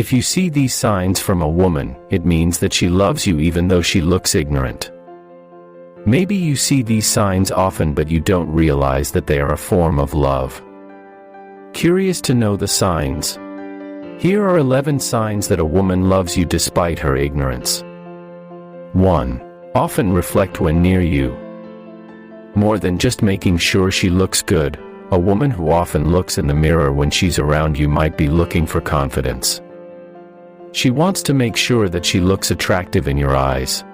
If you see these signs from a woman, it means that she loves you even though she looks ignorant. Maybe you see these signs often but you don't realize that they are a form of love. Curious to know the signs? Here are 11 signs that a woman loves you despite her ignorance. 1. Often reflect when near you. More than just making sure she looks good, a woman who often looks in the mirror when she's around you might be looking for confidence. She wants to make sure that she looks attractive in your eyes.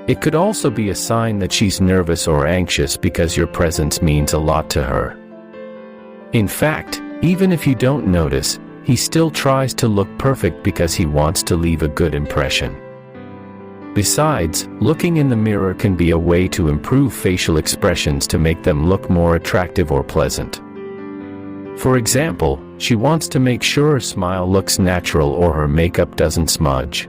It could also be a sign that she's nervous or anxious because your presence means a lot to her. In fact, even if you don't notice, he still tries to look perfect because he wants to leave a good impression. Besides, looking in the mirror can be a way to improve facial expressions to make them look more attractive or pleasant. For example, she wants to make sure her smile looks natural or her makeup doesn't smudge.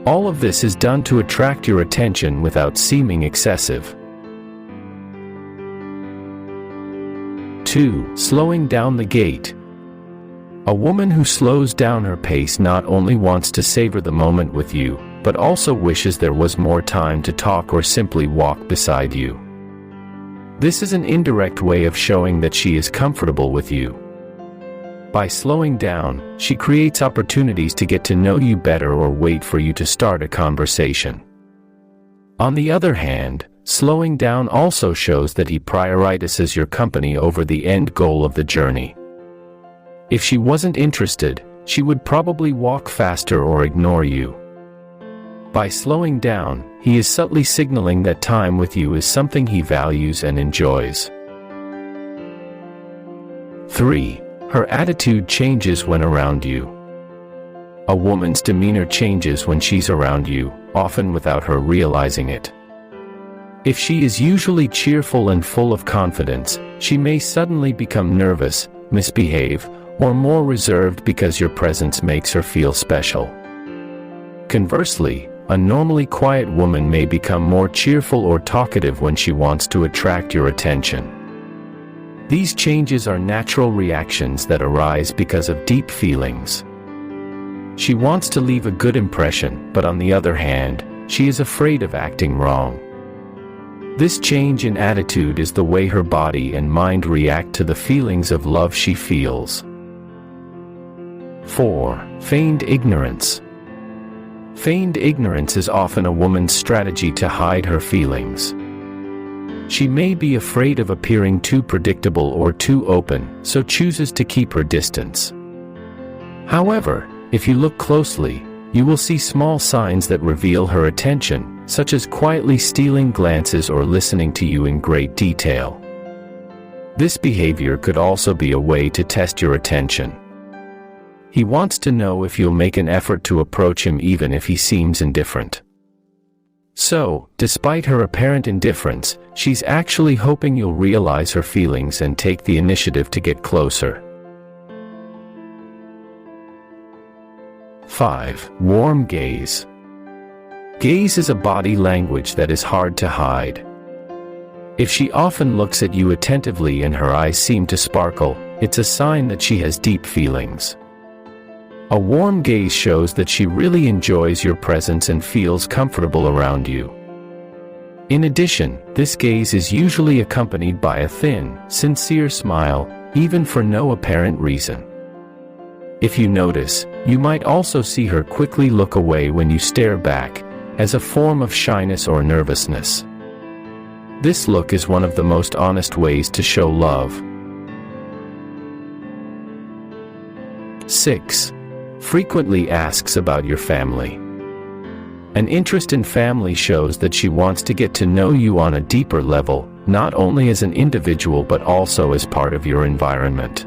All of this is done to attract your attention without seeming excessive. 2. Slowing down the gait. A woman who slows down her pace not only wants to savor the moment with you, but also wishes there was more time to talk or simply walk beside you. This is an indirect way of showing that she is comfortable with you. By slowing down, she creates opportunities to get to know you better or wait for you to start a conversation. On the other hand, slowing down also shows that he prioritizes your company over the end goal of the journey. If she wasn't interested, she would probably walk faster or ignore you. By slowing down, he is subtly signaling that time with you is something he values and enjoys. 3. Her attitude changes when around you. A woman's demeanor changes when she's around you, often without her realizing it. If she is usually cheerful and full of confidence, she may suddenly become nervous, misbehave, or more reserved because your presence makes her feel special. Conversely, a normally quiet woman may become more cheerful or talkative when she wants to attract your attention. These changes are natural reactions that arise because of deep feelings. She wants to leave a good impression, but on the other hand, she is afraid of acting wrong. This change in attitude is the way her body and mind react to the feelings of love she feels. 4. Feigned ignorance. Feigned ignorance is often a woman's strategy to hide her feelings. She may be afraid of appearing too predictable or too open, so chooses to keep her distance. However, if you look closely, you will see small signs that reveal her attention, such as quietly stealing glances or listening to you in great detail. This behavior could also be a way to test your attention. He wants to know if you'll make an effort to approach him even if he seems indifferent. So, despite her apparent indifference, she's actually hoping you'll realize her feelings and take the initiative to get closer. 5. Warm gaze. Gaze is a body language that is hard to hide. If she often looks at you attentively and her eyes seem to sparkle, it's a sign that she has deep feelings. A warm gaze shows that she really enjoys your presence and feels comfortable around you. In addition, this gaze is usually accompanied by a thin, sincere smile, even for no apparent reason. If you notice, you might also see her quickly look away when you stare back, as a form of shyness or nervousness. This look is one of the most honest ways to show love. 6. Frequently asks about your family. An interest in family shows that she wants to get to know you on a deeper level, not only as an individual but also as part of your environment.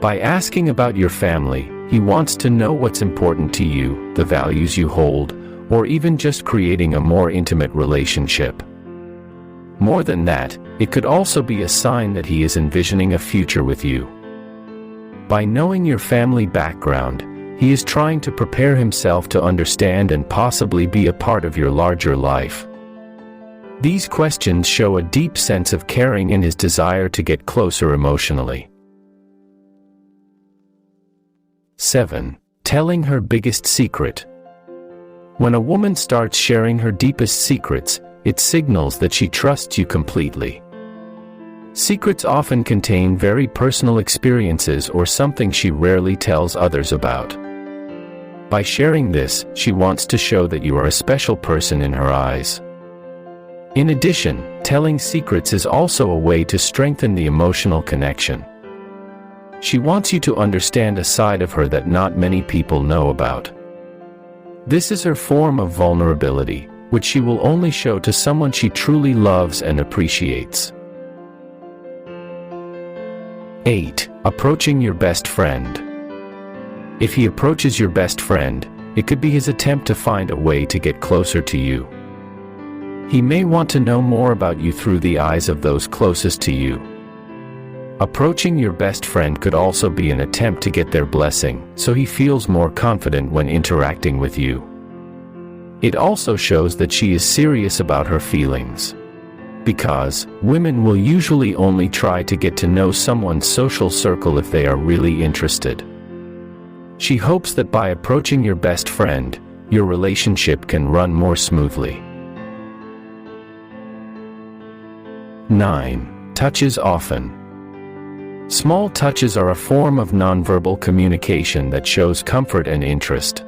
By asking about your family, he wants to know what's important to you, the values you hold, or even just creating a more intimate relationship. More than that, it could also be a sign that he is envisioning a future with you. By knowing your family background, he is trying to prepare himself to understand and possibly be a part of your larger life. These questions show a deep sense of caring and his desire to get closer emotionally. 7. Telling her biggest secret. When a woman starts sharing her deepest secrets, it signals that she trusts you completely. Secrets often contain very personal experiences or something she rarely tells others about. By sharing this, she wants to show that you are a special person in her eyes. In addition, telling secrets is also a way to strengthen the emotional connection. She wants you to understand a side of her that not many people know about. This is her form of vulnerability, which she will only show to someone she truly loves and appreciates. 8. Approaching your best friend. If he approaches your best friend, it could be his attempt to find a way to get closer to you. He may want to know more about you through the eyes of those closest to you. Approaching your best friend could also be an attempt to get their blessing, so he feels more confident when interacting with you. It also shows that she is serious about her feelings. Because women will usually only try to get to know someone's social circle if they are really interested. She hopes that by approaching your best friend, your relationship can run more smoothly. 9. Touches often. Small touches are a form of nonverbal communication that shows comfort and interest.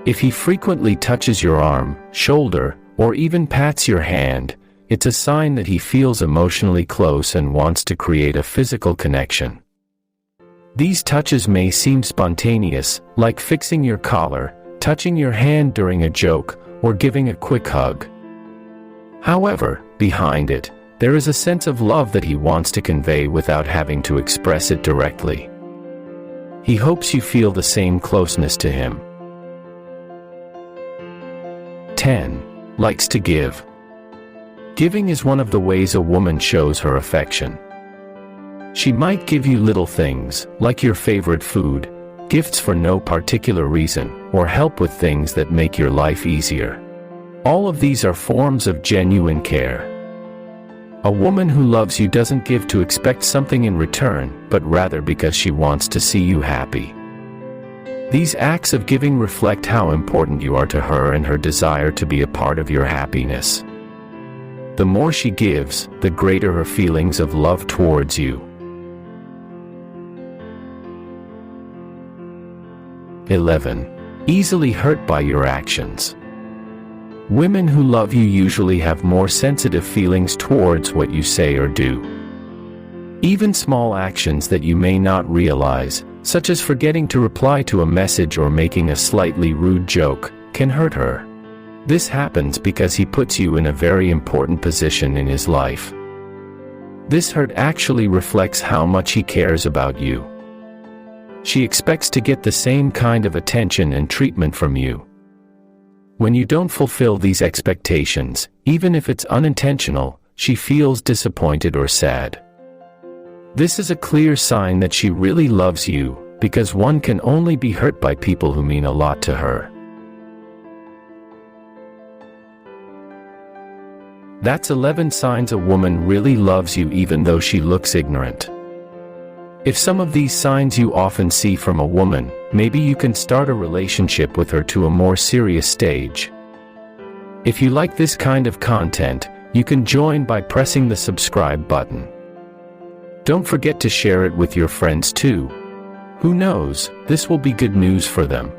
If he frequently touches your arm, shoulder, or even pats your hand, it's a sign that he feels emotionally close and wants to create a physical connection. These touches may seem spontaneous, like fixing your collar, touching your hand during a joke, or giving a quick hug. However, behind it, there is a sense of love that he wants to convey without having to express it directly. He hopes you feel the same closeness to him. 10. Likes to give. Giving is one of the ways a woman shows her affection. She might give you little things, like your favorite food, gifts for no particular reason, or help with things that make your life easier. All of these are forms of genuine care. A woman who loves you doesn't give to expect something in return, but rather because she wants to see you happy. These acts of giving reflect how important you are to her and her desire to be a part of your happiness. The more she gives, the greater her feelings of love towards you. 11. Easily hurt by your actions. Women who love you usually have more sensitive feelings towards what you say or do. Even small actions that you may not realize, such as forgetting to reply to a message or making a slightly rude joke, can hurt her. This happens because he puts you in a very important position in his life. This hurt actually reflects how much he cares about you. She expects to get the same kind of attention and treatment from you. When you don't fulfill these expectations, even if it's unintentional, she feels disappointed or sad. This is a clear sign that she really loves you, because one can only be hurt by people who mean a lot to her. That's 11 signs a woman really loves you even though she looks ignorant. If some of these signs you often see from a woman, maybe you can start a relationship with her to a more serious stage. If you like this kind of content, you can join by pressing the subscribe button. Don't forget to share it with your friends too. Who knows, this will be good news for them.